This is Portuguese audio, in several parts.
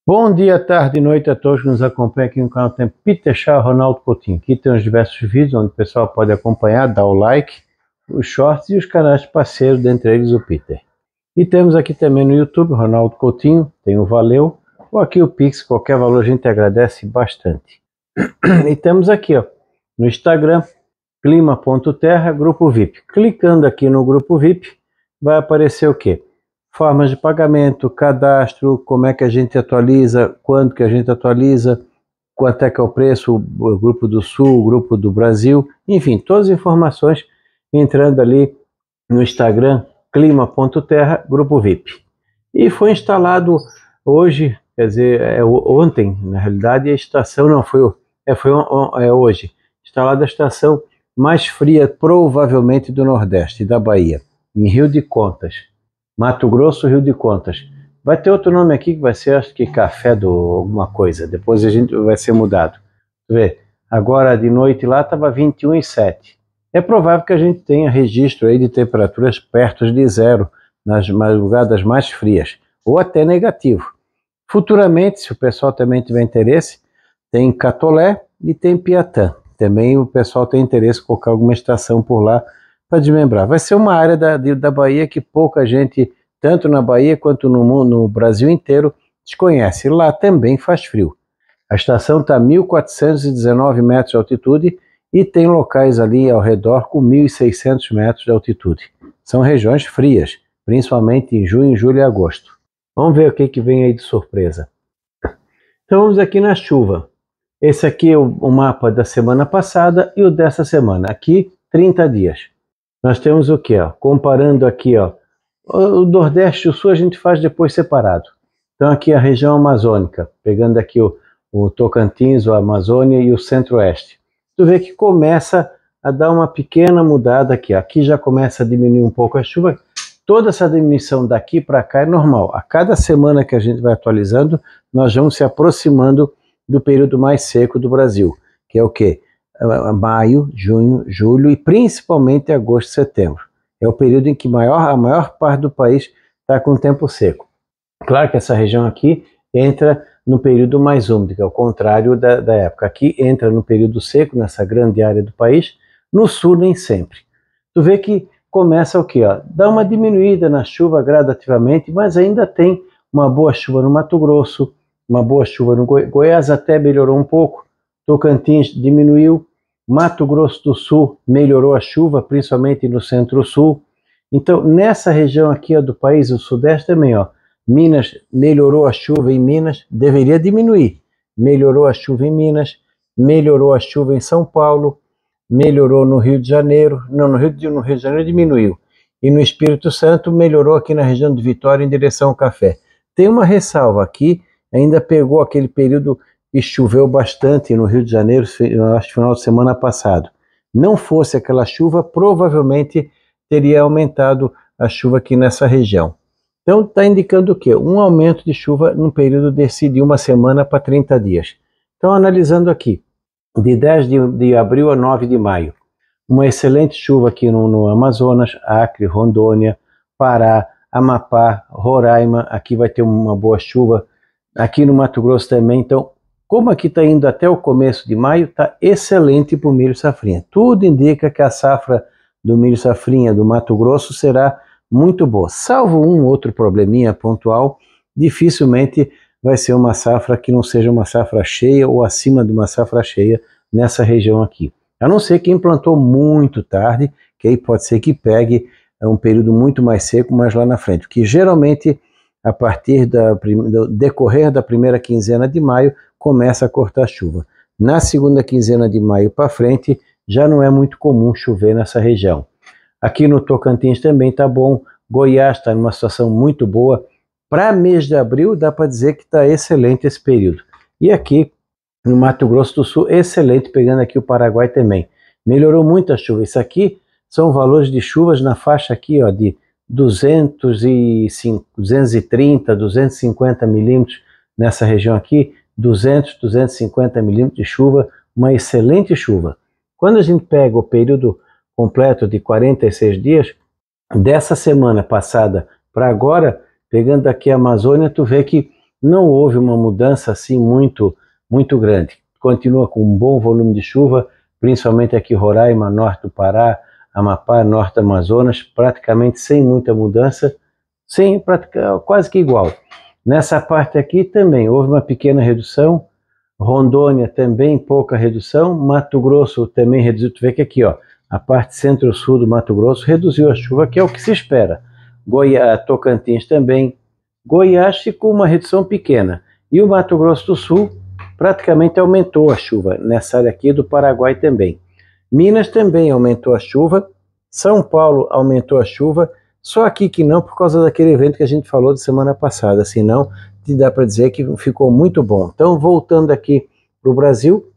Bom dia, tarde e noite a todos que nos acompanham aqui no canal Tempo Peter Chá, Ronaldo Coutinho. Aqui tem os diversos vídeos onde o pessoal pode acompanhar, dar o like, os shorts e os canais parceiros, dentre eles o Peter. E temos aqui também no YouTube, Ronaldo Coutinho, tem o Valeu, ou aqui o Pix, qualquer valor a gente agradece bastante. E temos aqui, ó, no Instagram, clima.terra, grupo VIP. Clicando aqui no grupo VIP, vai aparecer o quê? Formas de pagamento, cadastro, como é que a gente atualiza, quando que a gente atualiza, quanto é que é o preço, o grupo do Sul, o grupo do Brasil, enfim, todas as informações entrando ali no Instagram, clima.terra, grupo VIP. E foi instalado hoje, quer dizer, ontem, na realidade, a estação não foi, hoje, instalada a estação mais fria, provavelmente, do Nordeste, da Bahia, em Rio de Contas. Mato Grosso, Rio de Contas. Vai ter outro nome aqui que vai ser, acho que Café do alguma coisa. Depois a gente vai ser mudado. Vê, agora de noite lá estava 21,7. É provável que a gente tenha registro aí de temperaturas perto de zero nas madrugadas mais frias, ou até negativo. Futuramente, se o pessoal também tiver interesse, tem Catolé e tem Piatã. Também o pessoal tem interesse em colocar alguma estação por lá para desmembrar. Vai ser uma área da Bahia que pouca gente, tanto na Bahia quanto no Brasil inteiro, desconhece. Lá também faz frio. A estação está a 1.419 metros de altitude e tem locais ali ao redor com 1.600 metros de altitude. São regiões frias, principalmente em junho, julho e agosto. Vamos ver o que vem aí de surpresa. Então vamos aqui na chuva. Esse aqui é o mapa da semana passada e o dessa semana. Aqui, 30 dias. Nós temos o que? Comparando aqui, ó, o Nordeste e o Sul a gente faz depois separado. Então aqui a região amazônica, pegando aqui o Tocantins, a Amazônia e o Centro-Oeste. Tu vê que começa a dar uma pequena mudada aqui. Aqui já começa a diminuir um pouco a chuva. Toda essa diminuição daqui para cá é normal. A cada semana que a gente vai atualizando, nós vamos se aproximando do período mais seco do Brasil, que é o quê? Maio, junho, julho e principalmente agosto e setembro. É o período em que a maior parte do país está com tempo seco. Claro que essa região aqui entra no período mais úmido, que é o contrário da época. Aqui entra no período seco, nessa grande área do país, no sul nem sempre. Tu vê que começa o quê? Dá uma diminuída na chuva gradativamente, mas ainda tem uma boa chuva no Mato Grosso, uma boa chuva no Goiás até melhorou um pouco, Tocantins diminuiu, Mato Grosso do Sul melhorou a chuva, principalmente no Centro-Sul. Então, nessa região aqui do país, o Sudeste também, Minas melhorou a chuva em Minas, deveria diminuir. Melhorou a chuva em Minas, melhorou a chuva em São Paulo, melhorou no Rio de Janeiro, não, no Rio de Janeiro diminuiu. E no Espírito Santo melhorou aqui na região de Vitória em direção ao Café. Tem uma ressalva aqui, ainda pegou aquele período e choveu bastante no Rio de Janeiro, acho que final de semana passado. Não fosse aquela chuva, provavelmente teria aumentado a chuva aqui nessa região. Então está indicando o quê? Um aumento de chuva num período de uma semana para 30 dias. Então analisando aqui, de 10 de abril a 9 de maio, uma excelente chuva aqui no Amazonas, Acre, Rondônia, Pará, Amapá, Roraima, aqui vai ter uma boa chuva, aqui no Mato Grosso também. Então, como aqui está indo até o começo de maio, está excelente para o milho safrinha. Tudo indica que a safra do milho safrinha do Mato Grosso será muito boa. Salvo um outro probleminha pontual, dificilmente vai ser uma safra que não seja uma safra cheia ou acima de uma safra cheia nessa região aqui. A não ser quem plantou muito tarde, que aí pode ser que pegue um período muito mais seco, mas lá na frente. Porque geralmente, a partir do decorrer da primeira quinzena de maio, começa a cortar chuva. Na segunda quinzena de maio para frente, já não é muito comum chover nessa região. Aqui no Tocantins também está bom, Goiás está numa situação muito boa. Para mês de abril, dá para dizer que está excelente esse período. E aqui no Mato Grosso do Sul, excelente, pegando aqui o Paraguai também. Melhorou muito a chuva. Isso aqui são valores de chuvas na faixa aqui, de 230, 250 milímetros nessa região aqui, 200, 250 milímetros de chuva, uma excelente chuva. Quando a gente pega o período completo de 46 dias, dessa semana passada para agora, pegando aqui a Amazônia, tu vê que não houve uma mudança assim muito grande. Continua com um bom volume de chuva, principalmente aqui Roraima, norte do Pará, Amapá, norte do Amazonas, praticamente sem muita mudança, quase que igual. Nessa parte aqui também houve uma pequena redução, Rondônia também pouca redução, Mato Grosso também reduziu. Tu vê que aqui, ó, a parte centro-sul do Mato Grosso reduziu a chuva, que é o que se espera. Tocantins também. Goiás ficou uma redução pequena. E o Mato Grosso do Sul praticamente aumentou a chuva, nessa área aqui do Paraguai também. Minas também aumentou a chuva, São Paulo aumentou a chuva, só aqui que não, por causa daquele evento que a gente falou de semana passada, senão dá para dizer que ficou muito bom. Então, voltando aqui para o Brasil,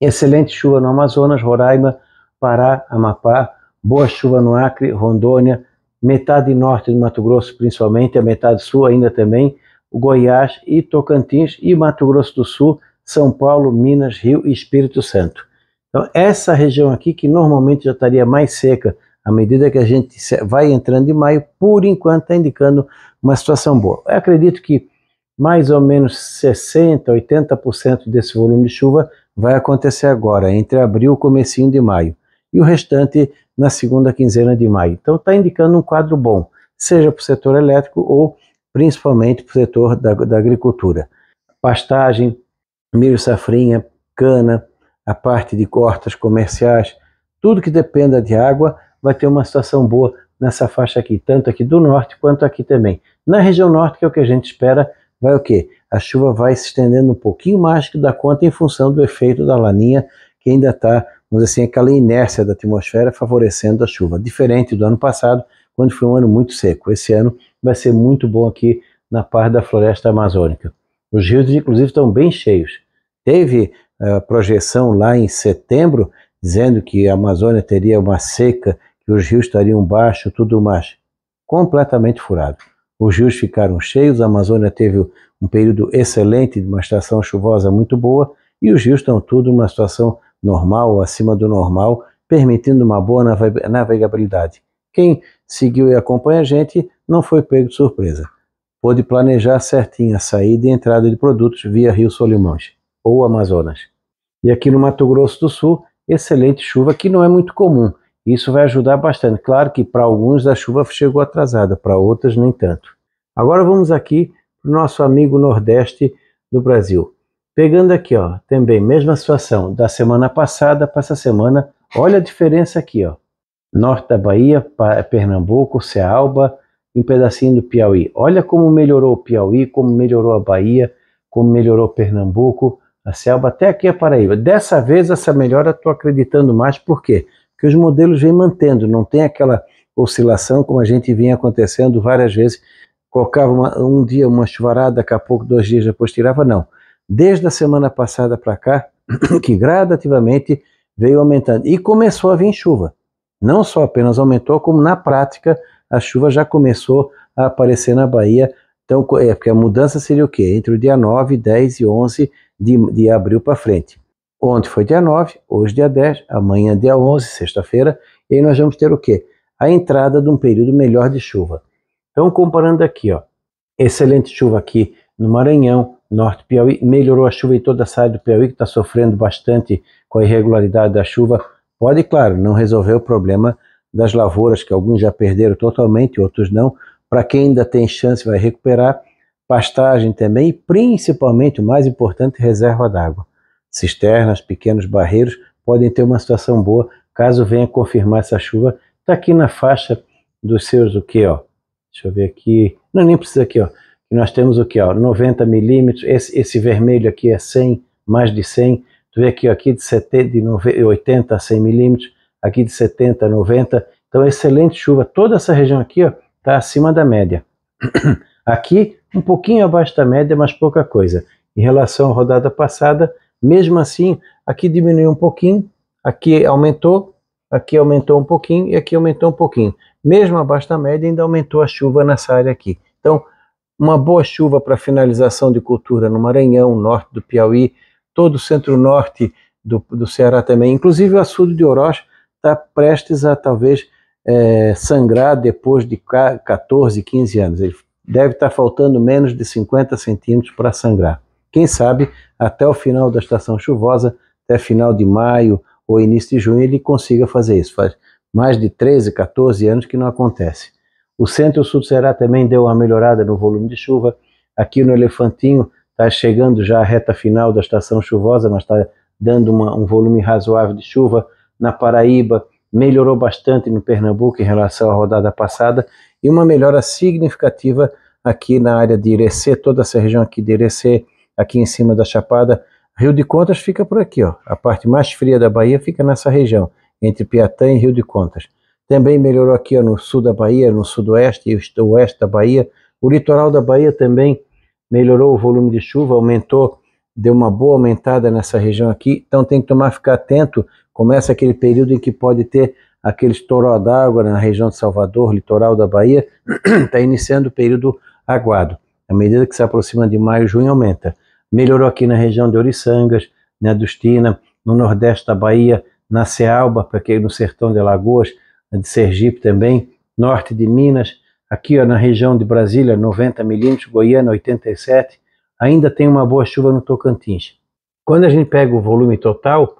excelente chuva no Amazonas, Roraima, Pará, Amapá, boa chuva no Acre, Rondônia, metade norte do Mato Grosso principalmente, a metade sul ainda também, o Goiás e Tocantins e Mato Grosso do Sul, São Paulo, Minas, Rio e Espírito Santo. Então, essa região aqui, que normalmente já estaria mais seca, à medida que a gente vai entrando em maio, por enquanto está indicando uma situação boa. Eu acredito que mais ou menos 60%, 80% desse volume de chuva vai acontecer agora, entre abril e comecinho de maio, e o restante na segunda quinzena de maio. Então está indicando um quadro bom, seja para o setor elétrico ou principalmente para o setor da agricultura. Pastagem, milho safrinha, cana, a parte de hortas comerciais, tudo que dependa de água vai ter uma situação boa nessa faixa aqui, tanto aqui do norte quanto aqui também. Na região norte, que é o que a gente espera, vai o quê? A chuva vai se estendendo um pouquinho mais que dá conta em função do efeito da laninha, que ainda está, vamos dizer assim, aquela inércia da atmosfera favorecendo a chuva, diferente do ano passado, quando foi um ano muito seco. Esse ano vai ser muito bom aqui na parte da floresta amazônica. Os rios, inclusive, estão bem cheios. Teve projeção lá em setembro, dizendo que a Amazônia teria uma seca, que os rios estariam baixos, tudo mais. Completamente furado. Os rios ficaram cheios, a Amazônia teve um período excelente, de uma estação chuvosa muito boa, e os rios estão tudo numa situação normal, acima do normal, permitindo uma boa navegabilidade. Quem seguiu e acompanha a gente não foi pego de surpresa. Pôde planejar certinho a saída e entrada de produtos via Rio Solimões ou Amazonas. E aqui no Mato Grosso do Sul, excelente chuva, que não é muito comum. Isso vai ajudar bastante. Claro que para alguns a chuva chegou atrasada, para outros nem tanto. Agora vamos aqui para o nosso amigo Nordeste do Brasil. Pegando aqui, ó, também mesma situação da semana passada para essa semana. Olha a diferença aqui, ó. Norte da Bahia, Pernambuco, Cealba e um pedacinho do Piauí. Olha como melhorou o Piauí, como melhorou a Bahia, como melhorou Pernambuco, a Cealba, até aqui a Paraíba. Dessa vez essa melhora estou acreditando mais, por quê? Porque os modelos vêm mantendo, não tem aquela oscilação como a gente vinha acontecendo várias vezes. Colocava um dia uma chuvarada, daqui a pouco 2 dias depois tirava, não. Desde a semana passada para cá, que gradativamente veio aumentando. E começou a vir chuva. Não só apenas aumentou, como na prática a chuva já começou a aparecer na Bahia. Então, porque a mudança seria o quê? Entre o dia 9, 10 e 11 de abril para frente. Ontem foi dia 9, hoje dia 10, amanhã dia 11, sexta-feira, e aí nós vamos ter o quê? A entrada de um período melhor de chuva. Então, comparando aqui, ó, excelente chuva aqui no Maranhão, norte do Piauí, melhorou a chuva em toda essa área do Piauí, que está sofrendo bastante com a irregularidade da chuva. Pode, claro, não resolver o problema das lavouras, que alguns já perderam totalmente, outros não. Para quem ainda tem chance, vai recuperar. Pastagem também, e principalmente, o mais importante, reserva d'água. Cisternas, pequenos barreiros podem ter uma situação boa, caso venha confirmar essa chuva. Está aqui na faixa dos seus, o que, ó? Deixa eu ver aqui, não, nem precisa aqui, ó. Nós temos o que, ó? 90 milímetros, esse vermelho aqui é 100, mais de 100. Tu vê aqui, ó, aqui de 80 a 100 milímetros, aqui de 70 a 90. Então, excelente chuva. Toda essa região aqui, ó, está acima da média. Aqui, um pouquinho abaixo da média, mas pouca coisa. Em relação à rodada passada, mesmo assim, aqui diminuiu um pouquinho, aqui aumentou um pouquinho e aqui aumentou um pouquinho. Mesmo abaixo da média, ainda aumentou a chuva nessa área aqui. Então, uma boa chuva para finalização de cultura no Maranhão, norte do Piauí, todo o centro-norte do Ceará também. Inclusive o açude de Oroz está prestes a talvez sangrar depois de 14, 15 anos. Ele deve estar faltando menos de 50 centímetros para sangrar. Quem sabe, até o final da estação chuvosa, até final de maio ou início de junho, ele consiga fazer isso. Faz mais de 13, 14 anos que não acontece. O centro-sul do Ceará também deu uma melhorada no volume de chuva. Aqui no Elefantinho está chegando já a reta final da estação chuvosa, mas está dando um volume razoável de chuva. Na Paraíba, melhorou bastante no Pernambuco em relação à rodada passada, e uma melhora significativa aqui na área de Irecê, toda essa região aqui de Irecê, aqui em cima da Chapada. Rio de Contas fica por aqui, ó. A parte mais fria da Bahia fica nessa região, entre Piatã e Rio de Contas. Também melhorou aqui, ó, no sul da Bahia, no sudoeste e oeste da Bahia. O litoral da Bahia também melhorou o volume de chuva, aumentou, deu uma boa aumentada nessa região aqui, então tem que ficar atento. Começa aquele período em que pode ter aquele toró d'água na região de Salvador, litoral da Bahia, está iniciando o período aguado. À medida que se aproxima de maio, junho, aumenta. Melhorou aqui na região de Oriçangas, na Adustina, no nordeste da Bahia, na Cealba, porque no sertão de Alagoas, de Sergipe também, norte de Minas, aqui ó, na região de Brasília, 90 milímetros, Goiânia, 87, ainda tem uma boa chuva no Tocantins. Quando a gente pega o volume total,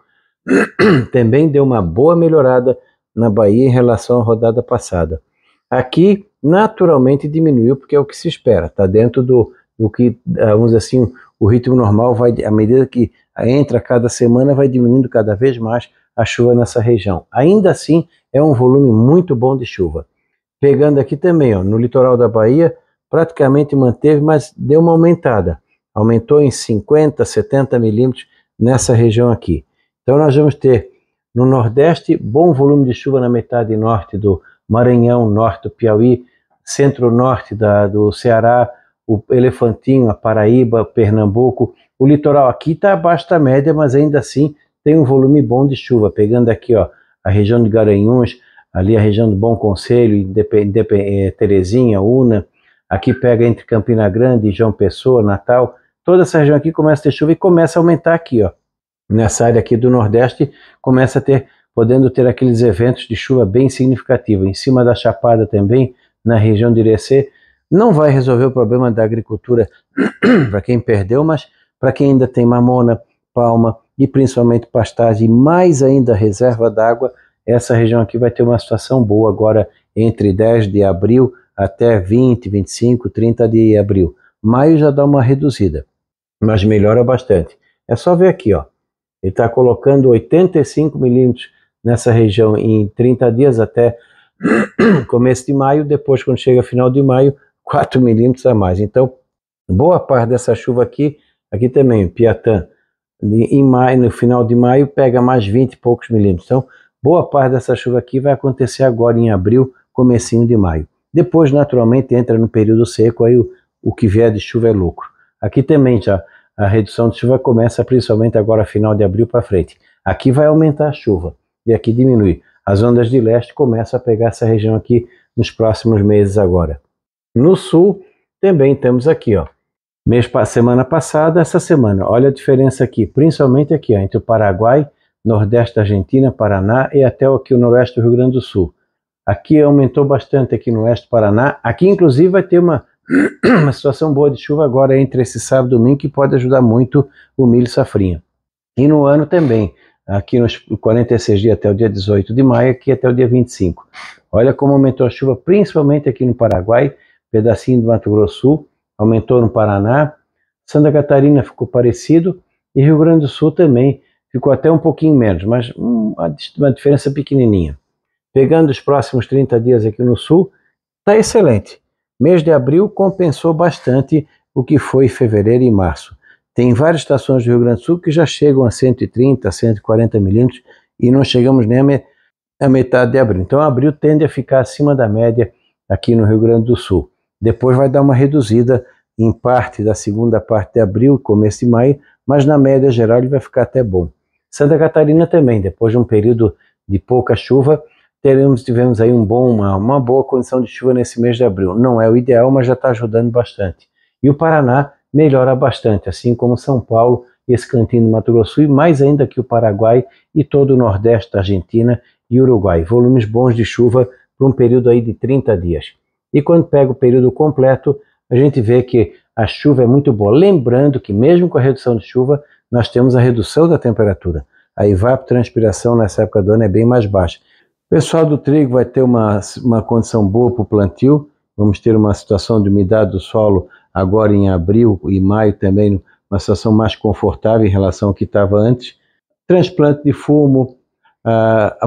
também deu uma boa melhorada na Bahia em relação à rodada passada. Aqui, naturalmente, diminuiu, porque é o que se espera, está dentro do que, vamos dizer assim, o ritmo normal vai, à medida que entra cada semana, vai diminuindo cada vez mais a chuva nessa região. Ainda assim, é um volume muito bom de chuva. Pegando aqui também, ó, no litoral da Bahia, praticamente manteve, mas deu uma aumentada. Aumentou em 50, 70 milímetros nessa região aqui. Então nós vamos ter no Nordeste bom volume de chuva na metade norte do Maranhão, norte do Piauí, centro-norte do Ceará, o Elefantinho, a Paraíba, Pernambuco. O litoral aqui está abaixo da média, mas ainda assim tem um volume bom de chuva. Pegando aqui ó, a região de Garanhuns, ali a região do Bom Conselho, Terezinha, Una, aqui pega entre Campina Grande e João Pessoa, Natal, toda essa região aqui começa a ter chuva e começa a aumentar aqui, ó. Nessa área aqui do Nordeste, começa a podendo ter aqueles eventos de chuva bem significativos. Em cima da Chapada também, na região de Irecê, não vai resolver o problema da agricultura para quem perdeu, mas para quem ainda tem mamona, palma e principalmente pastagem, e mais ainda reserva d'água, essa região aqui vai ter uma situação boa agora entre 10 de abril até 20, 25, 30 de abril. Maio já dá uma reduzida, mas melhora bastante. É só ver aqui, ó. Ele está colocando 85 milímetros nessa região em 30 dias até começo de maio, depois quando chega final de maio, 4 milímetros a mais. Então, boa parte dessa chuva aqui também, Piatã, em maio, no final de maio, pega mais 20 e poucos milímetros. Então, boa parte dessa chuva aqui vai acontecer agora em abril, comecinho de maio. Depois, naturalmente, entra no período seco, aí o que vier de chuva é lucro. Aqui também já a redução de chuva começa principalmente agora final de abril para frente. Aqui vai aumentar a chuva e aqui diminui. As ondas de leste começam a pegar essa região aqui nos próximos meses agora. No sul também temos aqui, ó, semana passada, essa semana. Olha a diferença aqui, principalmente aqui, ó, entre o Paraguai, nordeste da Argentina, Paraná e até aqui o noroeste do Rio Grande do Sul. Aqui aumentou bastante aqui no oeste do Paraná. Aqui inclusive vai ter uma situação boa de chuva agora entre esse sábado e domingo, que pode ajudar muito o milho safrinha. E no ano também, aqui nos 46 dias até o dia 18 de maio, aqui até o dia 25. Olha como aumentou a chuva, principalmente aqui no Paraguai, pedacinho do Mato Grosso do Sul, aumentou no Paraná, Santa Catarina ficou parecido, e Rio Grande do Sul também ficou até um pouquinho menos, mas uma diferença pequenininha. Pegando os próximos 30 dias aqui no sul, está excelente. Mês de abril compensou bastante o que foi fevereiro e março. Tem várias estações do Rio Grande do Sul que já chegam a 130, 140 milímetros e não chegamos nem a metade de abril. Então abril tende a ficar acima da média aqui no Rio Grande do Sul. Depois vai dar uma reduzida em parte da segunda parte de abril, começo de maio, mas na média geral ele vai ficar até bom. Santa Catarina também, depois de um período de pouca chuva, tivemos aí uma boa condição de chuva nesse mês de abril. Não é o ideal, mas já está ajudando bastante. E o Paraná melhora bastante, assim como São Paulo, esse cantinho do Mato Grosso do Sul, e mais ainda que o Paraguai e todo o nordeste da Argentina e Uruguai. Volumes bons de chuva para um período aí de 30 dias. E quando pega o período completo, a gente vê que a chuva é muito boa. Lembrando que mesmo com a redução de chuva, nós temos a redução da temperatura. A evapotranspiração nessa época do ano é bem mais baixa. O pessoal do trigo vai ter uma condição boa para o plantio. Vamos ter uma situação de umidade do solo agora em abril e maio também, uma situação mais confortável em relação ao que estava antes. Transplante de fumo,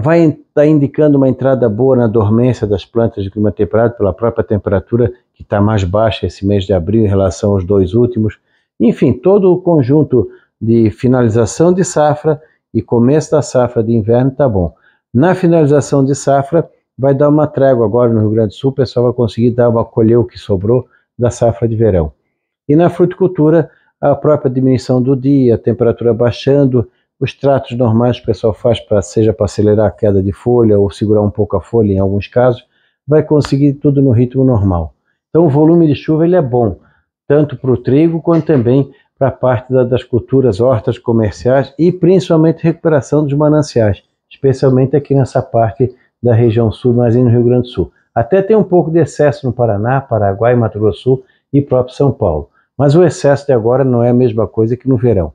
vai estar indicando uma entrada boa na dormência das plantas de clima temperado pela própria temperatura que está mais baixa esse mês de abril em relação aos dois últimos. Enfim, todo o conjunto de finalização de safra e começo da safra de inverno está bom. Na finalização de safra vai dar uma trégua agora no Rio Grande do Sul, o pessoal vai conseguir colher o que sobrou da safra de verão. E na fruticultura, a própria diminuição do dia, a temperatura baixando, os tratos normais que o pessoal faz, seja para acelerar a queda de folha ou segurar um pouco a folha em alguns casos, vai conseguir tudo no ritmo normal. Então o volume de chuva ele é bom, tanto para o trigo quanto também para a parte das culturas, hortas comerciais e principalmente recuperação dos mananciais, especialmente aqui nessa parte da região sul, mas no Rio Grande do Sul. Até tem um pouco de excesso no Paraná, Paraguai, Mato Grosso do Sul e próprio São Paulo. Mas o excesso de agora não é a mesma coisa que no verão.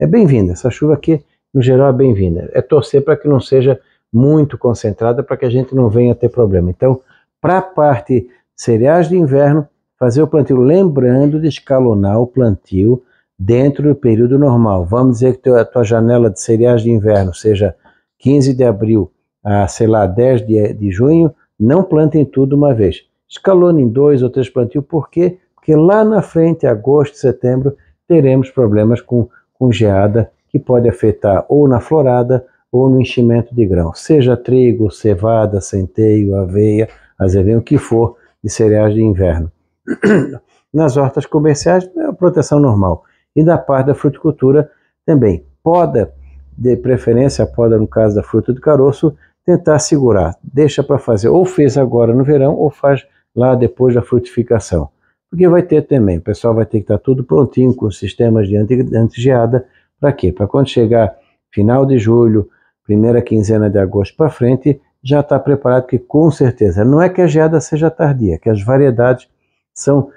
É bem-vinda, essa chuva aqui no geral é bem-vinda. É torcer para que não seja muito concentrada, para que a gente não venha ter problema. Então, para a parte cereais de inverno, fazer o plantio, lembrando de escalonar o plantio dentro do período normal. Vamos dizer que a tua janela de cereais de inverno seja 15 de abril a, sei lá, 10 de junho, não plantem tudo uma vez. Escalone em 2 ou 3 plantios, por quê? Porque lá na frente, agosto, setembro, teremos problemas com geada que pode afetar ou na florada ou no enchimento de grão, seja trigo, cevada, centeio, aveia, azevinho, o que for de cereais de inverno. Nas hortas comerciais é a proteção normal. E da parte da fruticultura também. Poda, de preferência, a poda no caso da fruta do caroço, tentar segurar. Deixa para fazer, ou fez agora no verão, ou faz lá depois da frutificação. Porque vai ter também, o pessoal vai ter que estar tudo prontinho com sistemas de anti-geada. Para quê? Para quando chegar final de julho, primeira quinzena de agosto para frente, já está preparado, que com certeza, não é que a geada seja tardia, que as variedades são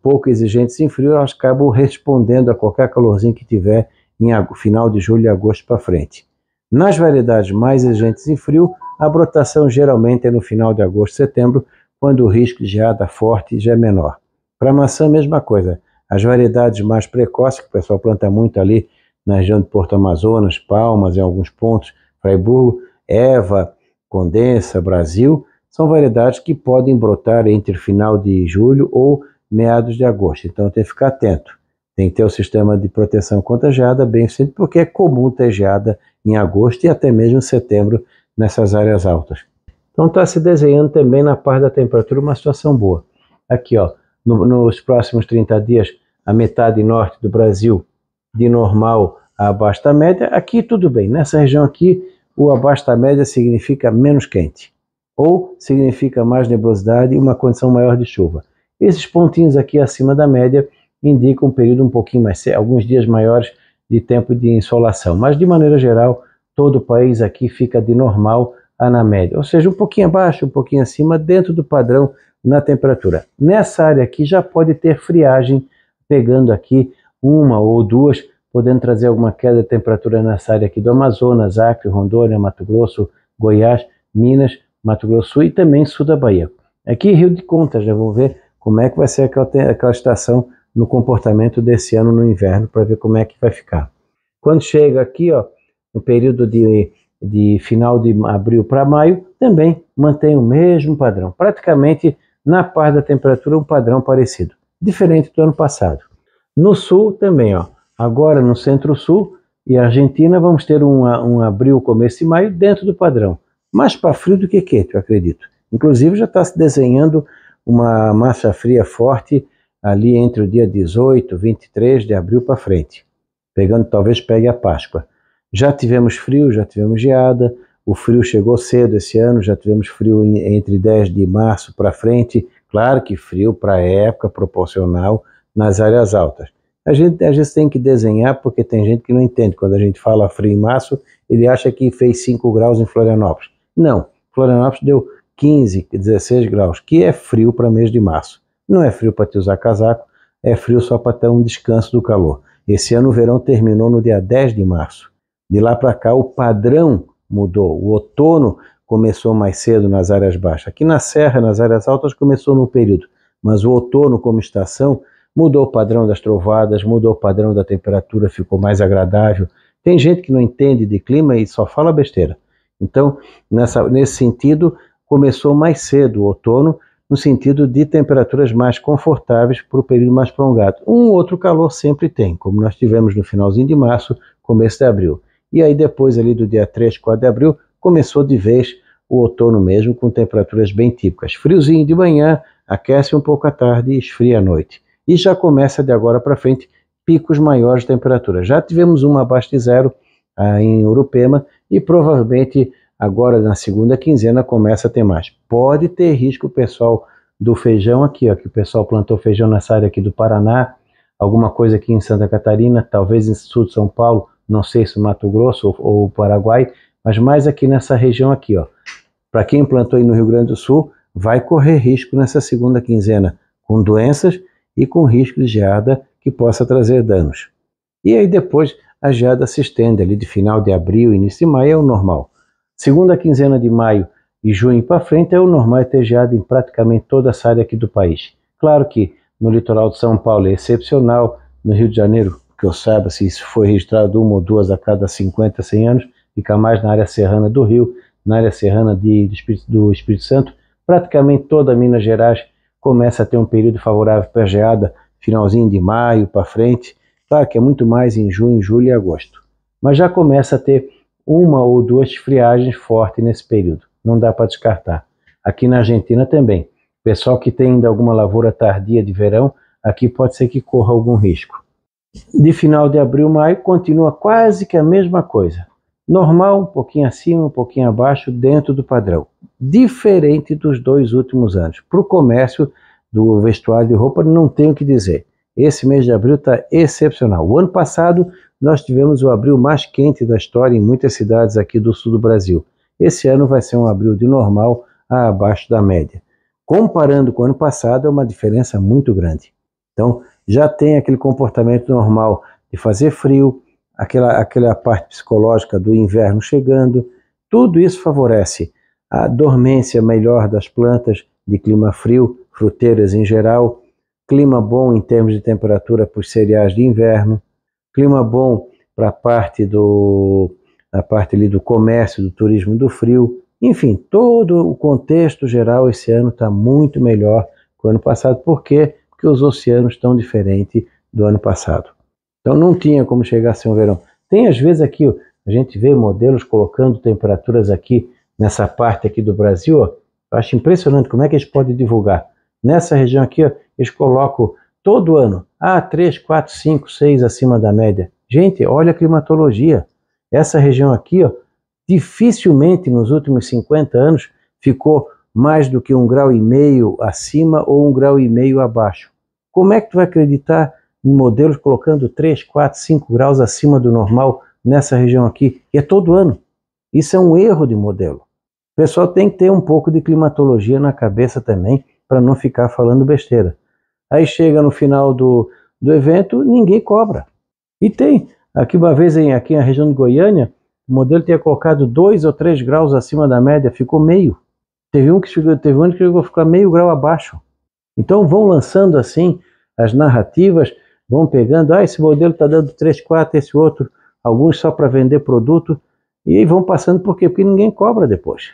pouco exigentes em frio, elas acabam respondendo a qualquer calorzinho que tiver em final de julho e agosto para frente. Nas variedades mais exigentes em frio, a brotação geralmente é no final de agosto, setembro, quando o risco de geada forte já é menor. Para a maçã, a mesma coisa. As variedades mais precoces, que o pessoal planta muito ali na região de Porto Amazonas, Palmas, em alguns pontos, Fraiburgo, Eva, Condensa, Brasil, são variedades que podem brotar entre final de julho ou meados de agosto. Então tem que ficar atento. Tem que ter o sistema de proteção contra geada bem eficiente, porque é comum ter geada em agosto e até mesmo em setembro nessas áreas altas. Então está se desenhando também na parte da temperatura uma situação boa. Aqui, ó, nos próximos 30 dias, a metade norte do Brasil de normal a abaixo da média. Aqui tudo bem, nessa região aqui o abaixo da média significa menos quente ou significa mais nebulosidade e uma condição maior de chuva. Esses pontinhos aqui acima da média indicam um período um pouquinho mais, alguns dias maiores de tempo de insolação, mas de maneira geral todo o país aqui fica de normal a na média, ou seja, um pouquinho abaixo, um pouquinho acima, dentro do padrão na temperatura. Nessa área aqui já pode ter friagem, pegando aqui uma ou duas, podendo trazer alguma queda de temperatura nessa área aqui do Amazonas, Acre, Rondônia, Mato Grosso, Goiás, Minas, Mato Grosso do Sul e também sul da Bahia. Aqui Rio de Contas, já vamos ver como é que vai ser aquela estação no comportamento desse ano no inverno, para ver como é que vai ficar. Quando chega aqui, ó, no período de final de abril para maio, também mantém o mesmo padrão. Praticamente, na parte da temperatura, um padrão parecido. Diferente do ano passado. No sul também, ó, agora no centro-sul e Argentina, vamos ter um abril, começo de maio, dentro do padrão. Mais para frio do que quente, eu acredito. Inclusive, já está se desenhando uma massa fria forte ali entre o dia 18 e 23 de abril para frente. Talvez pegue a Páscoa. Já tivemos frio, já tivemos geada, o frio chegou cedo esse ano, já tivemos frio entre 10 de março para frente, claro que frio para a época, proporcional nas áreas altas. A gente às vezes tem que desenhar, porque tem gente que não entende, quando a gente fala frio em março, ele acha que fez 5 graus em Florianópolis. Não, Florianópolis deu 15, 16 graus, que é frio para mês de março. Não é frio para te usar casaco, é frio só para ter um descanso do calor. Esse ano o verão terminou no dia 10 de março. De lá para cá o padrão mudou. O outono começou mais cedo nas áreas baixas. Aqui na Serra, nas áreas altas, começou no período. Mas o outono como estação mudou o padrão das trovadas, mudou o padrão da temperatura, ficou mais agradável. Tem gente que não entende de clima e só fala besteira. Então, nesse sentido, começou mais cedo o outono, no sentido de temperaturas mais confortáveis para o período mais prolongado. Um outro calor sempre tem, como nós tivemos no finalzinho de março, começo de abril. E aí depois ali do dia 3, 4 de abril, começou de vez o outono mesmo, com temperaturas bem típicas. Friozinho de manhã, aquece um pouco à tarde e esfria à noite. E já começa de agora para frente picos maiores de temperatura. Já tivemos uma abaixo de zero em Urupema e provavelmente agora na segunda quinzena começa a ter mais. Pode ter risco o pessoal do feijão aqui, ó, que o pessoal plantou feijão nessa área aqui do Paraná, alguma coisa aqui em Santa Catarina, talvez em sul de São Paulo, não sei se Mato Grosso ou Paraguai, mas mais aqui nessa região aqui, ó. Para quem plantou aí no Rio Grande do Sul, vai correr risco nessa segunda quinzena, com doenças e com risco de geada que possa trazer danos. E aí depois a geada se estende ali de final de abril, início de maio é o normal. Segunda quinzena de maio e junho para frente é o normal ter geada em praticamente toda essa área aqui do país. Claro que no litoral de São Paulo é excepcional, no Rio de Janeiro, que eu saiba, se isso foi registrado uma ou duas a cada 50, 100 anos, fica mais na área serrana do Rio, na área serrana do Espírito Santo, praticamente toda Minas Gerais começa a ter um período favorável para a geada, finalzinho de maio para frente. Claro que é muito mais em junho, julho e agosto. Mas já começa a ter uma ou duas friagens fortes nesse período. Não dá para descartar. Aqui na Argentina também. Pessoal que tem ainda alguma lavoura tardia de verão, aqui pode ser que corra algum risco. De final de abril, maio, continua quase que a mesma coisa. Normal, um pouquinho acima, um pouquinho abaixo, dentro do padrão. Diferente dos 2 últimos anos. Para o comércio do vestuário de roupa, não tenho o que dizer. Esse mês de abril está excepcional. O ano passado, nós tivemos o abril mais quente da história em muitas cidades aqui do sul do Brasil. Esse ano vai ser um abril de normal a abaixo da média. Comparando com o ano passado, é uma diferença muito grande. Então, já tem aquele comportamento normal de fazer frio, aquela parte psicológica do inverno chegando, tudo isso favorece a dormência melhor das plantas de clima frio, fruteiras em geral, clima bom em termos de temperatura para os cereais de inverno, clima bom para a parte ali do comércio, do turismo do frio, enfim, todo o contexto geral esse ano está muito melhor que o ano passado. Por quê? Porque os oceanos estão diferentes do ano passado. Então não tinha como chegar a ser um verão. Tem às vezes aqui, ó, a gente vê modelos colocando temperaturas aqui, nessa parte aqui do Brasil, ó, eu acho impressionante como é que eles podem divulgar. Nessa região aqui, ó, eles colocam todo ano, 3, 4, 5, 6 acima da média. Gente, olha a climatologia. Essa região aqui, ó, dificilmente nos últimos 50 anos ficou mais do que 1,5 grau acima ou 1,5 grau abaixo. Como é que tu vai acreditar em modelos colocando 3, 4, 5 graus acima do normal nessa região aqui? E é todo ano. Isso é um erro de modelo. O pessoal tem que ter um pouco de climatologia na cabeça também, para não ficar falando besteira. Aí chega no final do evento, ninguém cobra. E tem, aqui uma vez aqui na região de Goiânia, o modelo tinha colocado 2 ou 3 graus acima da média, ficou meio. Teve um que chegou a ficar meio grau abaixo. Então vão lançando assim as narrativas, vão pegando, esse modelo está dando 3, 4, esse outro, alguns só para vender produto, e aí vão passando por quê? Porque ninguém cobra depois.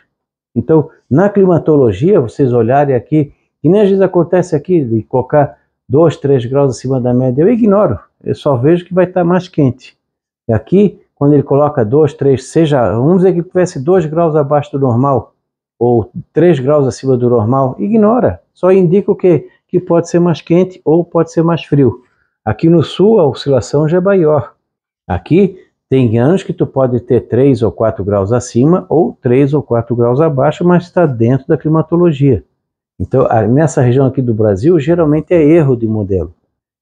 Então, na climatologia, vocês olharem aqui, que nem às vezes acontece aqui, de colocar 2, 3 graus acima da média, eu ignoro, eu só vejo que vai estar mais quente. E aqui, quando ele coloca 2, 3, vamos dizer que tivesse 2 graus abaixo do normal, ou 3 graus acima do normal, ignora, só indica o quê? Que pode ser mais quente ou pode ser mais frio. Aqui no sul, a oscilação já é maior. Aqui, tem anos que tu pode ter 3 ou 4 graus acima ou 3 ou 4 graus abaixo, mas está dentro da climatologia. Então, nessa região aqui do Brasil, geralmente é erro de modelo.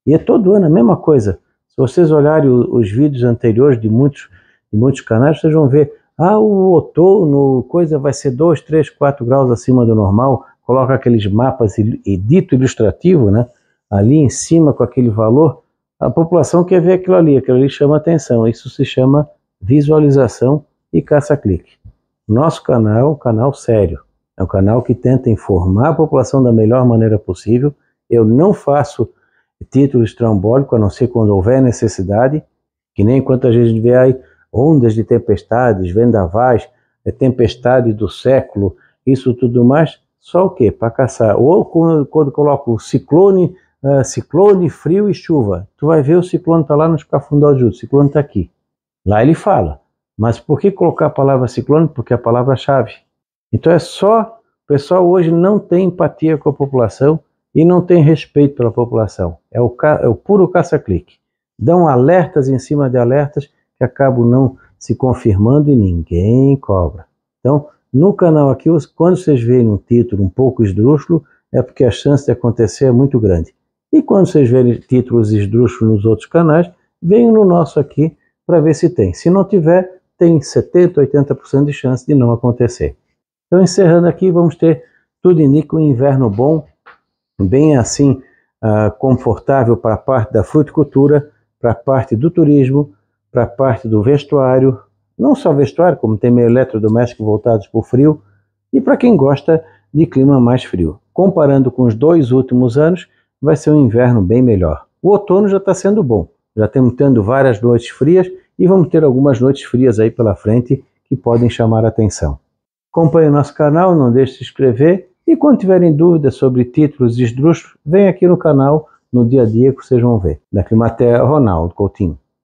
E é todo ano a mesma coisa. Se vocês olharem os vídeos anteriores de muitos canais, vocês vão ver, o outono, coisa vai ser 2, 3, 4 graus acima do normal, coloca aqueles mapas e dito ilustrativo, né, ali em cima com aquele valor, a população quer ver aquilo ali chama atenção. Isso se chama visualização e caça-clique. Nosso canal é um canal sério, é um canal que tenta informar a população da melhor maneira possível. Eu não faço título estrambólico, a não ser quando houver necessidade, que nem quantas vezes a gente vê aí ondas de tempestades, vendavais, tempestade do século, isso tudo mais, só o quê? Para caçar. Ou quando coloco ciclone, ciclone, frio e chuva, tu vai ver o ciclone está lá nos Cafundó de Judas, o ciclone está aqui. Lá ele fala. Mas por que colocar a palavra ciclone? Porque é a palavra-chave. Então é só, o pessoal hoje não tem empatia com a população e não tem respeito pela população. É o puro caça-clique. Dão alertas em cima de alertas que acabam não se confirmando e ninguém cobra. Então, no canal aqui, quando vocês veem um título um pouco esdrúxulo, é porque a chance de acontecer é muito grande. E quando vocês verem títulos esdrúxulos nos outros canais, venham no nosso aqui para ver se tem. Se não tiver, tem 70%, 80% de chance de não acontecer. Então, encerrando aqui, vamos ter, tudo indica um inverno bom, bem assim, confortável para a parte da fruticultura, para a parte do turismo, para a parte do vestuário, não só vestuário, como tem meio eletrodoméstico voltados para o frio, e para quem gosta de clima mais frio. Comparando com os 2 últimos anos, vai ser um inverno bem melhor. O outono já está sendo bom, já estamos tendo várias noites frias e vamos ter algumas noites frias aí pela frente que podem chamar a atenção. Acompanhe o nosso canal, não deixe de se inscrever e quando tiverem dúvidas sobre títulos esdrúxulos, vem aqui no canal no dia a dia que vocês vão ver. Da Climatea, Ronaldo Coutinho.